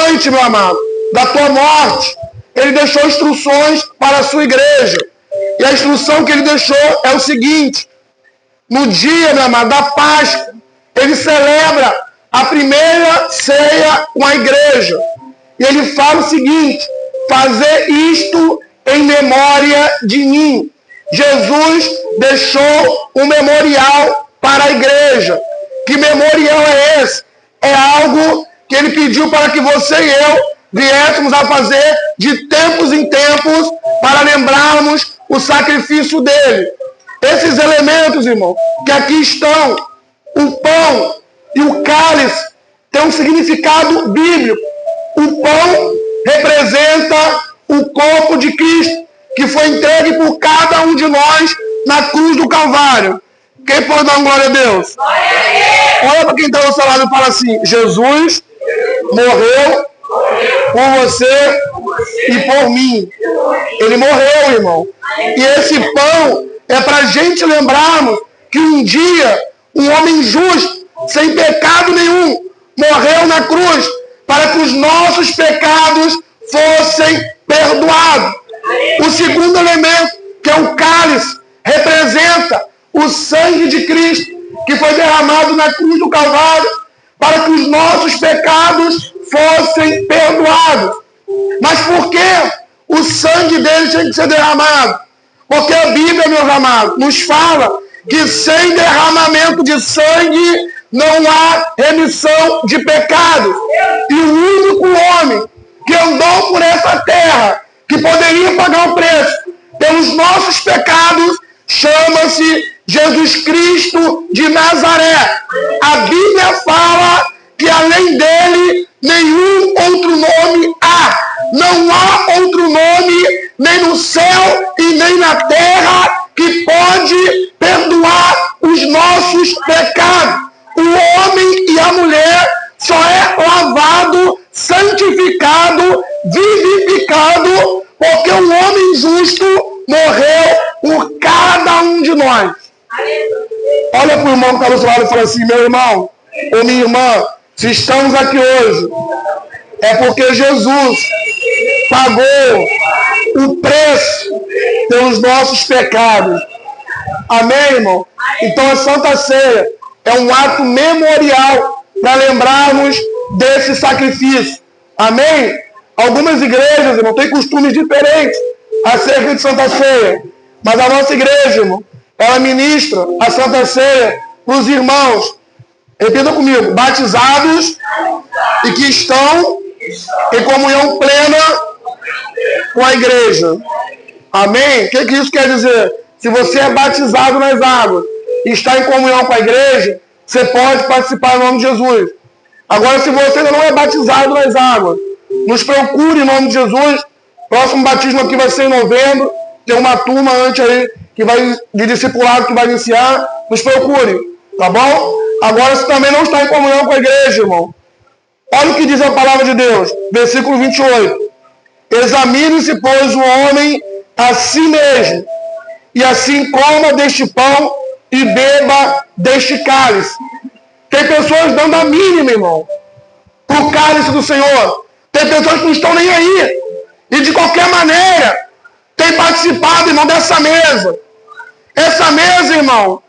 antes, meu amado, da tua morte, ele deixou instruções para a sua igreja. E a instrução que ele deixou é o seguinte: no dia, meu amado, da Páscoa, ele celebra a primeira ceia com a igreja. E ele fala o seguinte: fazer isto em memória de mim. Jesus deixou um memorial para a igreja. Que memorial é esse? É algo que ele pediu para que você e eu viéssemos a fazer de tempos em tempos para lembrarmos o sacrifício dele. Esses elementos, irmão, que aqui estão, o pão e o cálice, tem um significado bíblico. O pão representa o corpo de Cristo, que foi entregue por cada um de nós na cruz do Calvário. Quem pode dar glória a Deus? Olha para quem está ao seu lado e fala assim: Jesus morreu por você e por mim. Ele morreu, irmão. E esse pão é para a gente lembrarmos que um dia um homem justo, sem pecado nenhum, morreu na cruz para que os nossos pecados fossem perdoados. O segundo elemento, que é o cálice, representa o sangue de Cristo, que foi derramado na cruz do Calvário para que os nossos pecados fossem perdoados. Mas por que o sangue dele tinha que ser derramado? Porque a Bíblia, meus amados, nos fala que sem derramamento de sangue não há remissão de pecados. E o único homem que andou por essa terra, que poderia pagar o preço pelos nossos pecados, chama-se Jesus Cristo de Nazaré. A Bíblia fala que além dele nenhum outro nome há. Não há outro nome, nem no céu e nem na terra, que pode perdoar os nossos pecados. O homem e a mulher só é lavado, santificado, vivificado, porque o homem justo morreu por cada um de nós. Olha para o irmão que está do seu lado e fala assim: meu irmão ou minha irmã, se estamos aqui hoje, é porque Jesus pagou o preço pelos nossos pecados. Amém, irmão? Então a Santa Ceia é um ato memorial para lembrarmos desse sacrifício. Amém? Algumas igrejas, irmão, têm costumes diferentes acerca de Santa Ceia. Mas a nossa igreja, irmão, ela ministra a Santa Ceia para os irmãos, repita comigo, batizados e que estão em comunhão plena com a igreja. Amém? O que isso quer dizer? Se você é batizado nas águas e está em comunhão com a igreja, você pode participar em nome de Jesus. Agora, se você ainda não é batizado nas águas, nos procure em nome de Jesus. Próximo batismo aqui vai ser em novembro. Tem uma turma antes aí de discipulado que vai iniciar. Nos procure, tá bom? Agora, se também não está em comunhão com a igreja, irmão, olha o que diz a palavra de Deus, versículo 28. Examine-se, pois, o homem a si mesmo, e assim coma deste pão e beba deste cálice. Tem pessoas dando a mínima, irmão, para o cálice do Senhor. Tem pessoas que não estão nem aí. E de qualquer maneira, tem participado, irmão, dessa mesa. Essa mesa, irmão,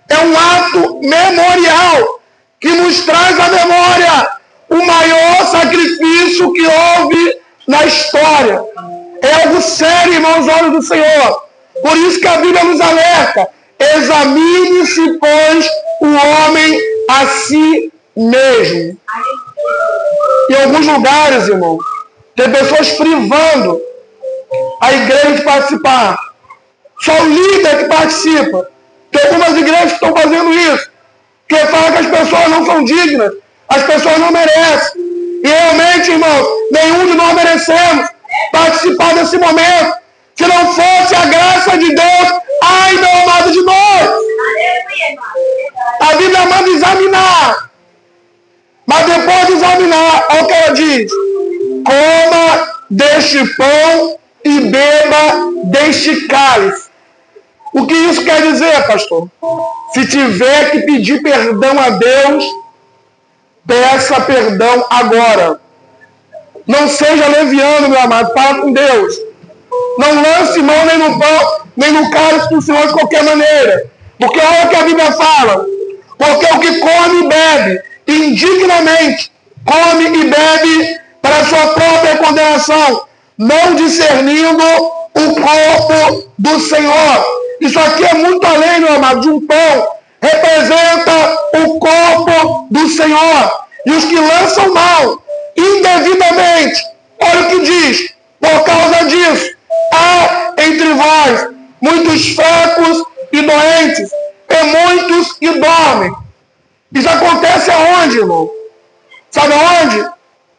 é um ato memorial que nos traz à memória o maior sacrifício que houve na história. É algo sério, irmão, aos olhos do Senhor. Por isso que a Bíblia nos alerta: examine-se, pois, o homem a si mesmo. Em alguns lugares, irmão, tem pessoas privando a igreja de participar. Só o líder que participa. Tem algumas igrejas que estão fazendo isso, que falam que as pessoas não são dignas, as pessoas não merecem. E realmente, irmão, nenhum de nós merecemos participar desse momento. Se não fosse a graça de Deus, ai, meu amado de nós. A Bíblia manda examinar. Mas depois de examinar, olha o que ela diz: coma deste pão e beba deste cálice. O que isso quer dizer, pastor? Se tiver que pedir perdão a Deus, peça perdão agora. Não seja leviano, meu amado, fala com Deus. Não lance mão nem no pão, nem no cálice do Senhor de qualquer maneira. Porque olha o que a Bíblia fala. Porque o que come e bebe indignamente, come e bebe para sua própria condenação, não discernindo o corpo do Senhor. Isso aqui é muito além, meu amado, de um pão. Representa o corpo do Senhor. E os que lançam mão indevidamente, olha o que diz, por causa disso, há entre vós muitos fracos e doentes, e muitos que dormem. Isso acontece aonde, irmão? Sabe aonde?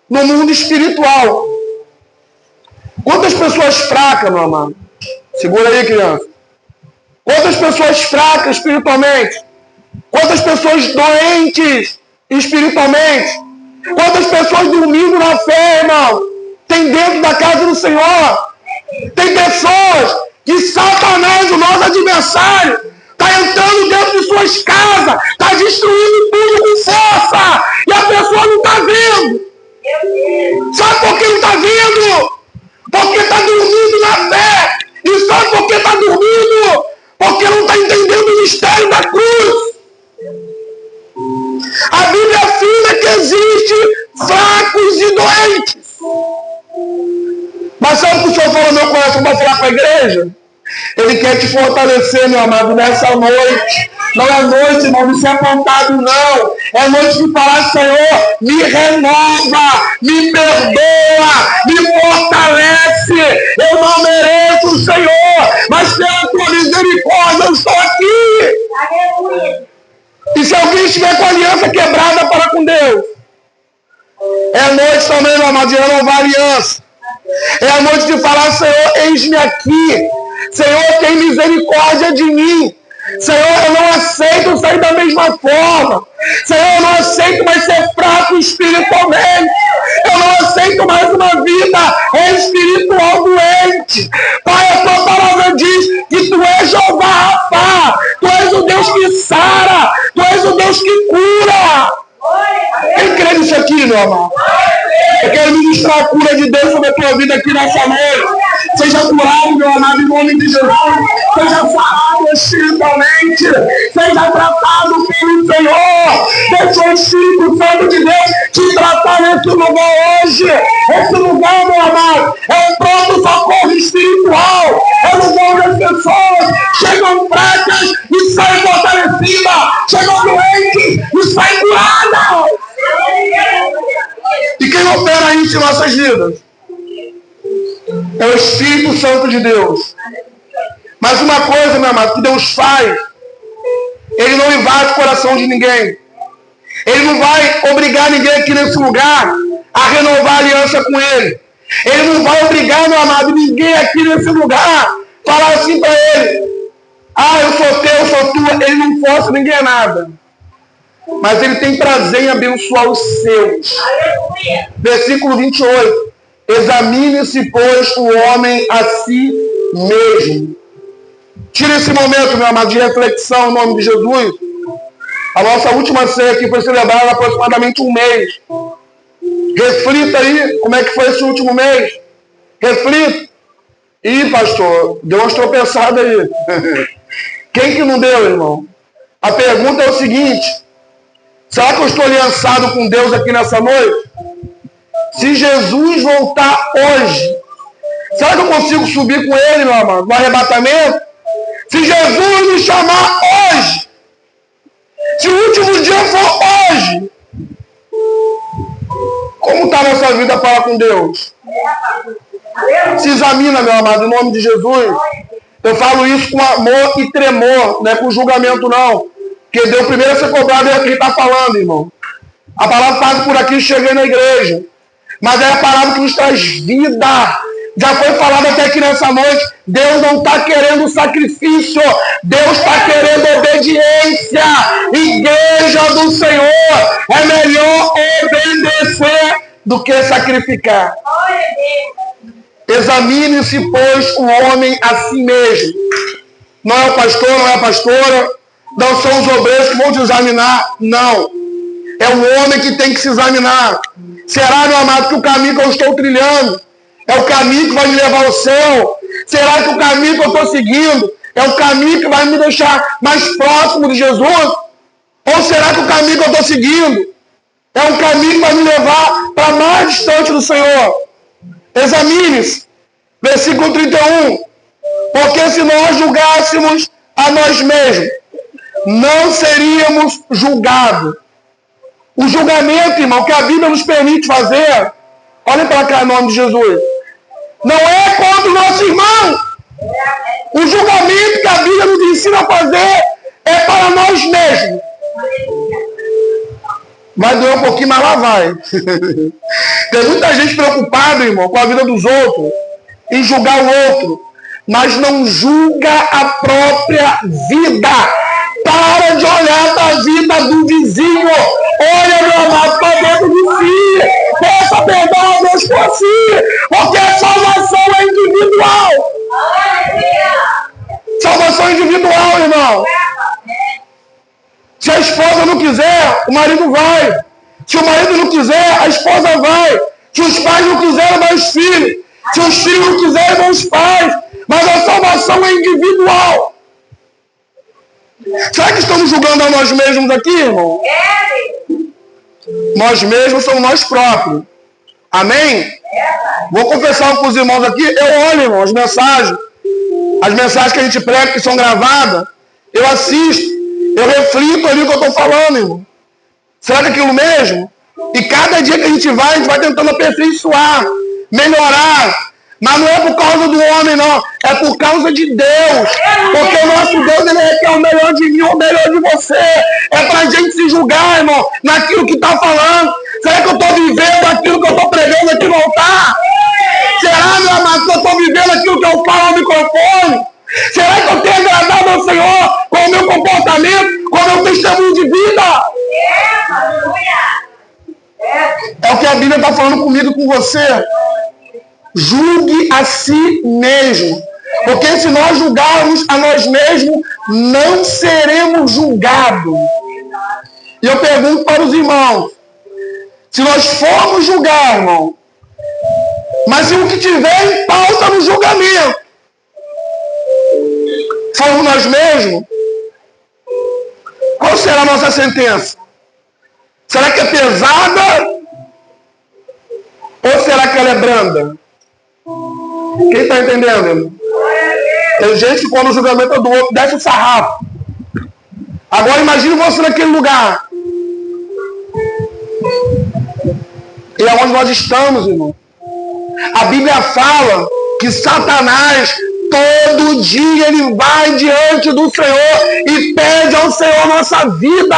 No mundo espiritual. Quantas pessoas fracas, meu amado? Segura aí, criança. Quantas pessoas fracas espiritualmente? Quantas pessoas doentes espiritualmente? Quantas pessoas dormindo na fé, irmão? Tem dentro da casa do Senhor. Tem pessoas que Satanás, o nosso adversário, está entrando dentro de suas casas, está destruindo tudo com força, e a pessoa não está vendo. Sabe por que não está vendo? Porque está dormindo na fé. E sabe por que está dormindo? Porque não está entendendo o mistério da cruz. A Bíblia afirma que existe fracos e doentes. Mas sabe o que o Senhor falou no meu coração para falar com a igreja? Ele quer te fortalecer, meu amado, nessa noite. Não é noite, irmão, de ser apontado, não. É noite de falar, Senhor, me renova, me perdoa, me fortalece. Eu não mereço, Senhor, mas pela tua misericórdia eu estou aqui. Aleluia. E se alguém estiver com a aliança quebrada para com Deus, é noite também, meu amado, de renovar a aliança. É a noite de falar, Senhor, eis-me aqui. Senhor, tem misericórdia de mim. Senhor, eu não aceito sair da mesma forma. Senhor, eu não aceito mais ser fraco espiritualmente. Eu não aceito mais uma vida espiritual doente. Pai, a tua palavra diz que tu és Jeová Rapá. Tu és o Deus que sara. Tu és o Deus que cura. Quem crê nisso aqui, meu amado? Eu quero ministrar a cura de Deus sobre a tua vida aqui nessa noite. Seja curado, meu amado, em nome de Jesus. Seja sarado espiritualmente. Seja tratado pelo Senhor. Deixa o Espírito Santo de Deus te tratar nesse lugar hoje. Esse lugar, meu amado, é um pronto socorro espiritual. É um lugar onde as pessoas chegam fracas e saem fortalecidas. Chegam doentes e saem curadas. E quem opera isso em nossas vidas? É o Espírito Santo de Deus. Mas uma coisa, meu amado, que Deus faz, Ele não invade o coração de ninguém. Ele não vai obrigar ninguém aqui nesse lugar a renovar a aliança com Ele. Ele não vai obrigar, meu amado, ninguém aqui nesse lugar falar assim para Ele: ah, eu sou teu, eu sou tua. Ele não força ninguém a nada. Mas Ele tem prazer em abençoar os seus. Aleluia. Versículo 28. Examine-se, pois, o homem a si mesmo. Tira esse momento, meu amado, de reflexão em nome de Jesus. A nossa última ceia aqui foi celebrada há aproximadamente um mês. Reflita aí como é que foi esse último mês. Reflita. Ih, pastor, deu umas tropeçadas aí. Quem que não deu, irmão? A pergunta é o seguinte: será que eu estou aliançado com Deus aqui nessa noite? Se Jesus voltar hoje, será que eu consigo subir com Ele, meu amado, no arrebatamento? Se Jesus me chamar hoje, se o último dia for hoje, como está a nossa vida para com Deus? Se examina, meu amado, em nome de Jesus. Eu falo isso com amor e tremor, não é com julgamento, não. Porque Deus primeiro a ser cobrado é o que Ele está falando, irmão. A palavra passa por aqui, cheguei na igreja. Mas é a palavra que nos traz vida. Já foi falado até aqui nessa noite. Deus não está querendo sacrifício. Deus está querendo obediência. Igreja do Senhor, é melhor obedecer do que sacrificar. Examine-se, pois, o homem a si mesmo. Não é o pastor, não é a pastora. Não são os obreiros que vão te examinar. Não. É o homem que tem que se examinar. Será, meu amado, que o caminho que eu estou trilhando é o caminho que vai me levar ao céu? Será que o caminho que eu estou seguindo é o caminho que vai me deixar mais próximo de Jesus? Ou será que o caminho que eu estou seguindo é um caminho que vai me levar para mais distante do Senhor? Examine-se. Versículo 31. Porque se nós julgássemos a nós mesmos, não seríamos julgados. O julgamento, irmão, que a Bíblia nos permite fazer, olha para cá em nome de Jesus, não é contra o nosso irmão. O julgamento que a Bíblia nos ensina a fazer é para nós mesmos. Vai doer um pouquinho, mas lá vai. Tem muita gente preocupada, irmão, com a vida dos outros, em julgar o outro, mas não julga a própria vida. Para de olhar para a vida do vizinho. Olha, meu amado, para dentro de si. Peça perdão a Deus por si. Porque a salvação é individual. Salvação individual, irmão. Se a esposa não quiser, o marido vai. Se o marido não quiser, a esposa vai. Se os pais não quiserem, vai os filhos. Se os filhos não quiserem, vão os pais. Mas a salvação é individual. Será que estamos julgando a nós mesmos aqui, irmão? Nós mesmos somos nós próprios. Amém? Vou confessar com os irmãos aqui. Eu olho, irmão, as mensagens que a gente prega, que são gravadas. Eu assisto. Eu reflito ali o que eu estou falando, irmão. Será que é aquilo mesmo? E cada dia que a gente vai tentando aperfeiçoar, melhorar. Mas não é por causa do homem, não. É por causa de Deus. Porque o nosso Deus, ele quer o melhor de mim, o melhor de você. É para a gente se julgar, irmão, naquilo que está falando. Será que eu estou vivendo aquilo que eu estou pregando aqui no altar? Será, meu amado, que eu estou vivendo aquilo que eu falo no microfone? Será que eu tenho agradado ao Senhor com o meu comportamento, com o meu testemunho de vida? É o que a Bíblia está falando comigo e com você. Julgue a si mesmo. Porque se nós julgarmos a nós mesmos, não seremos julgados. E eu pergunto para os irmãos, se nós formos julgar, irmão, mas se o que tiver em pauta no julgamento formos nós mesmos, qual será a nossa sentença? Será que é pesada? Ou será que ela é branda? Quem está entendendo, irmão? Tem gente que quando o julgamento é do outro, desce o sarrafo. Agora imagine você naquele lugar. E é onde nós estamos, irmão. A Bíblia fala que Satanás, todo dia, ele vai diante do Senhor e pede ao Senhor nossa vida.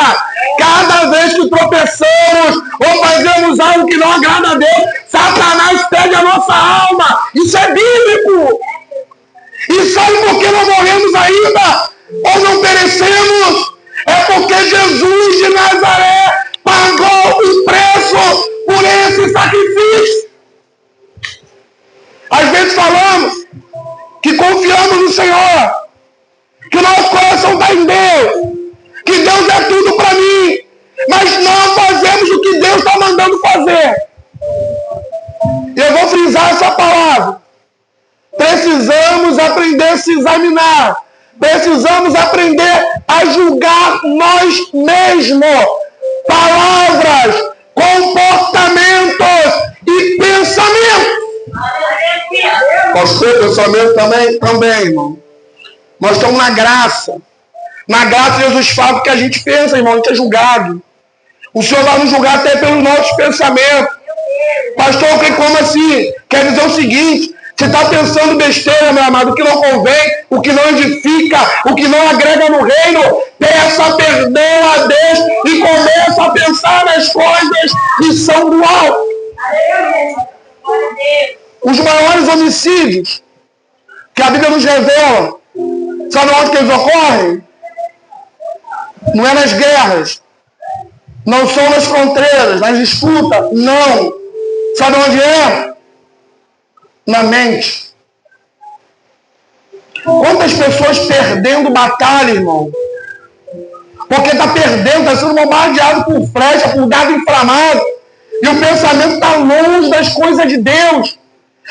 Cada vez que tropeçamos ou fazemos algo que não agrada a Deus, Satanás pede a nossa alma. Isso é bíblico. E sabe por que não morremos ainda? Ou não perecemos? É porque Jesus de Nazaré pagou o preço por esse sacrifício. Às vezes falamos que confiamos no Senhor, que o nosso coração está em Deus, que Deus é tudo para mim, mas não fazemos o que Deus está mandando fazer. Eu vou frisar essa palavra. Precisamos aprender a se examinar. Precisamos aprender a julgar nós mesmos. Palavras, comportamentos e pensamentos. Você, pensamento também, irmão. Nós estamos na graça. Na graça, Jesus fala que a gente pensa, irmão, a gente é julgado. O Senhor vai nos julgar até pelos nossos pensamentos. Pastor, como assim? Quer dizer o seguinte: você está pensando besteira, meu amado, o que não convém, o que não edifica, o que não agrega no reino. Peça perdão a Deus e começa a pensar nas coisas que são do alto. Os maiores homicídios que a Bíblia nos revela, sabe onde que eles ocorrem? Não é nas guerras, não são nas fronteiras, nas disputas, não. Sabe onde é? Na mente. Quantas pessoas perdendo batalha, irmão? Porque está perdendo, está sendo bombardeado por flecha, por gado inflamado. E o pensamento está longe das coisas de Deus.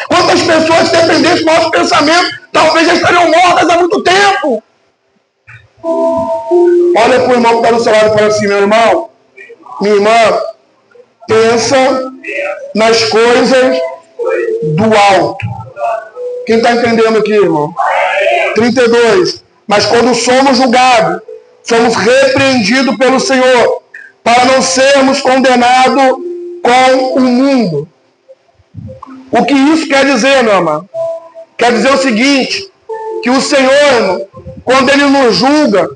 Quantas pessoas, se dependessem do nosso pensamento, talvez já estariam mortas há muito tempo. Olha para o irmão que está no seu lado e fala assim: meu irmão, minha irmã, pensa nas coisas do alto. Quem está entendendo aqui, irmão? 32. Mas quando somos julgados, somos repreendidos pelo Senhor, para não sermos condenados com o mundo. O que isso quer dizer, meu amado? Quer dizer o seguinte, que o Senhor, irmão, quando Ele nos julga,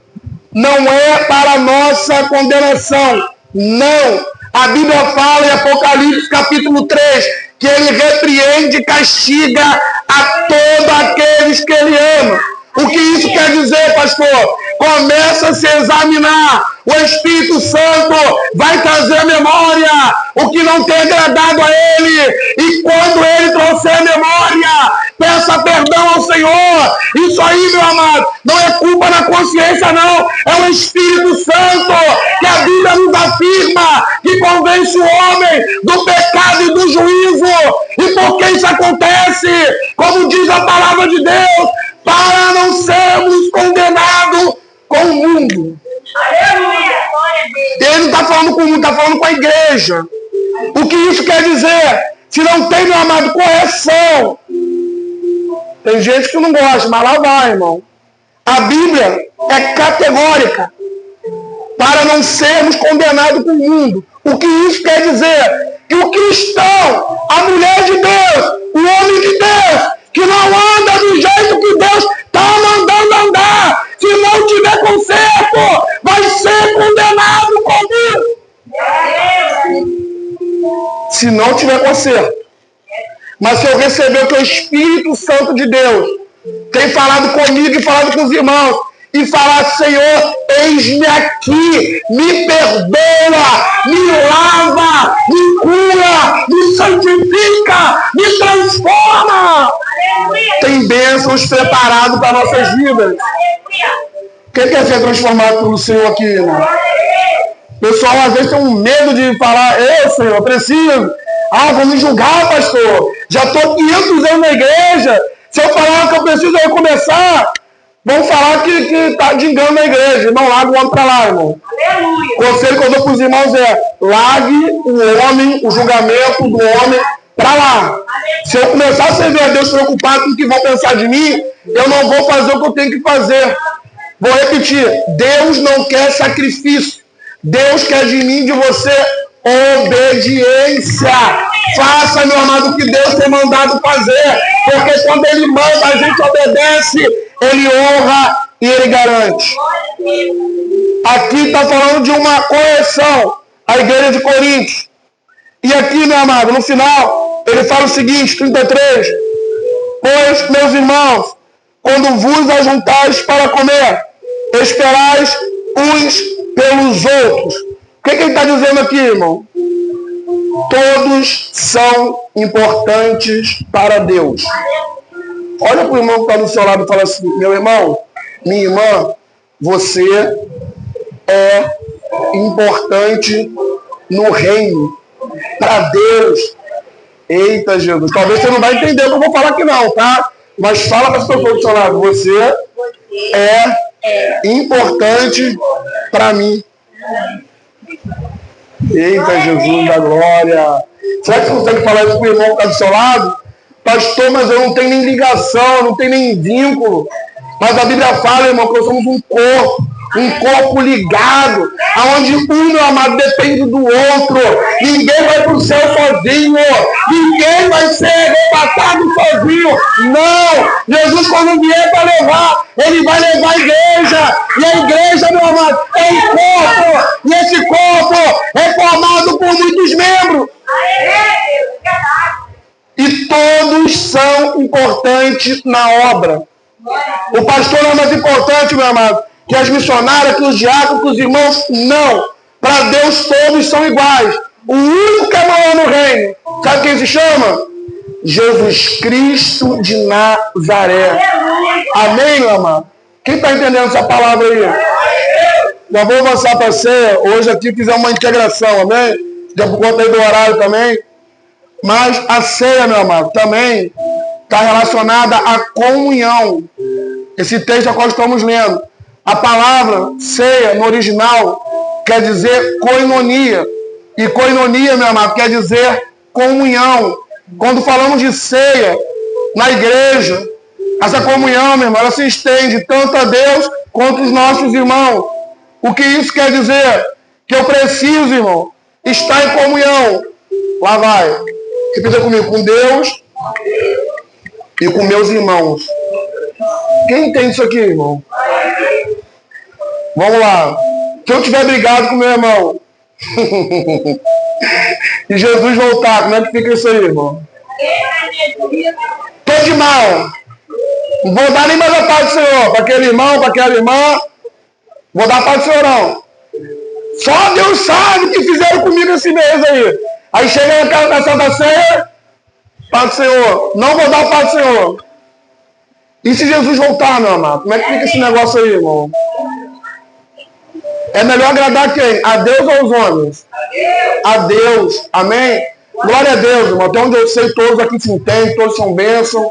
não é para a nossa condenação. Não. A Bíblia fala em Apocalipse capítulo 3, que Ele repreende e castiga a todos aqueles que Ele ama. O que isso quer dizer, pastor? Começa a se examinar. O Espírito Santo vai trazer à memória o que não tem agradado a Ele. E quando Ele trouxer a memória, peça perdão ao Senhor. Isso aí, meu amado, não é culpa na consciência, não. É o Espírito Santo que a Bíblia nos afirma, que convence o homem do pecado e do juízo. E por que isso acontece? Como diz a palavra de Deus, para não sermos condenados com o mundo. Ele não está falando com o mundo, está falando com a igreja. O que isso quer dizer? Se não tem, meu amado, correção. Tem gente que não gosta, mas lá vai, irmão. A Bíblia é categórica. Para não sermos condenados com o mundo. O que isso quer dizer? Que o cristão, a mulher de Deus, o homem de Deus, que não anda do jeito que Deus está mandando andar, se não tiver conserto, vai ser condenado com Deus. Se não tiver conserto. Mas se eu receber o que o Espírito Santo de Deus tem falado comigo e falado com os irmãos, e falar: Senhor, eis-me aqui, me perdoa, me lava, me cura, me santifica, me transforma. Tem bênçãos preparadas para nossas vidas. Quem quer ser transformado pelo Senhor aqui, irmão? O pessoal às vezes tem um medo de falar: Senhor, eu preciso. Vou me julgar, pastor. Já estou 500 anos na igreja. Se eu falar que eu preciso recomeçar, vão falar que está de engano na igreja. Irmão, larga o homem para lá, irmão. Aleluia. O conselho que eu dou para os irmãos é: largue o homem, o julgamento do homem para lá. Se eu começar a servir a Deus preocupado com o que vão pensar de mim, eu não vou fazer o que eu tenho que fazer. Vou repetir: Deus não quer sacrifício. Deus quer de mim, de você, obediência. Faça, meu amado, o que Deus tem mandado fazer. Porque quando Ele manda, a gente obedece. Ele honra e Ele garante. Aqui está falando de uma correção, a igreja de Coríntios. E aqui, meu amado, no final, ele fala o seguinte, 33. Pois, meus irmãos, quando vos ajuntais para comer, esperais uns pelos outros. O que ele está dizendo aqui, irmão? Todos são importantes para Deus. Olha para o irmão que está do seu lado e fala assim: meu irmão, minha irmã, você é importante no reino, para Deus. Eita, Jesus, talvez você não vai entender o que eu vou falar aqui não, tá? Mas fala para as pessoas do seu lado: você é importante para mim. Eita, Jesus da glória. Será que você consegue falar isso para o irmão que está do seu lado? Pastor, mas eu não tenho nem ligação, não tenho nem vínculo. Mas a Bíblia fala, irmão, que nós somos um corpo ligado, aonde um, meu amado, depende do outro. Ninguém vai para o céu sozinho, ninguém vai ser arrebatado sozinho. Não! Jesus, quando vier para levar, Ele vai levar a igreja. E a igreja, meu amado, é um corpo. E esse corpo é formado por muitos membros. E todos são importantes na obra. O pastor não é mais importante, meu amado, que as missionárias, que os diáconos, que os irmãos. Não. Para Deus todos são iguais. O único que é maior no reino, sabe quem se chama? Jesus Cristo de Nazaré. Amém, meu amado? Quem está entendendo essa palavra aí? Já vou avançar para você. Hoje aqui fizer uma integração, amém? já por conta aí do horário também. Mas a ceia, meu amado, também está relacionada à comunhão. Esse texto a qual estamos lendo. A palavra ceia, no original, quer dizer koinonia. E koinonia, meu amado, quer dizer comunhão. Quando falamos de ceia na igreja, essa comunhão, meu irmão, ela se estende tanto a Deus quanto os nossos irmãos. O que isso quer dizer? Que eu preciso, irmão, estar em comunhão. Lá vai. Repita comigo, com Deus e com meus irmãos. Quem entende isso aqui, irmão? Vamos lá. Se eu tiver brigado com meu irmão e Jesus voltar, como é que fica isso aí, irmão? Tô de mal. Não vou dar nem mais a paz do Senhor. Para aquele irmão, para aquela irmã. Vou dar a paz do Senhor, não. Só Deus sabe o que fizeram comigo esse mês aí. Aí chega na Santa Ceia, paz do Senhor. Não vou dar a paz do Senhor. E se Jesus voltar, meu amado? Como é que fica esse negócio aí, irmão? É melhor agradar quem? A Deus ou aos homens? A Deus. Amém? Glória a Deus, irmão. Até onde eu sei, todos aqui se entendem, todos são bênçãos.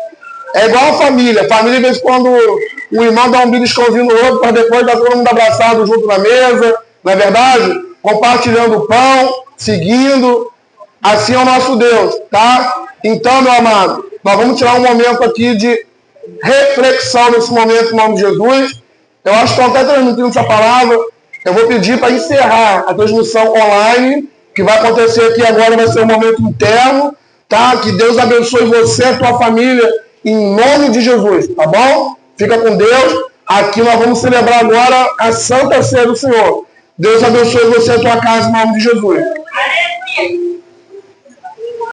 É igual a família. A família, de vez em quando, o irmão dá um beliscãozinho no outro, para depois dar todo mundo abraçado junto na mesa. Não é verdade? Compartilhando o pão, seguindo. Assim é o nosso Deus, tá? Então, meu amado, nós vamos tirar um momento aqui de reflexão nesse momento, em nome de Jesus. Eu acho que estou até transmitindo essa palavra. Eu vou pedir para encerrar a transmissão online, que vai acontecer aqui agora, vai ser um momento interno, tá? Que Deus abençoe você e a tua família, em nome de Jesus, tá bom? Fica com Deus. Aqui nós vamos celebrar agora a Santa Ceia do Senhor. Deus abençoe você e a tua casa, em nome de Jesus.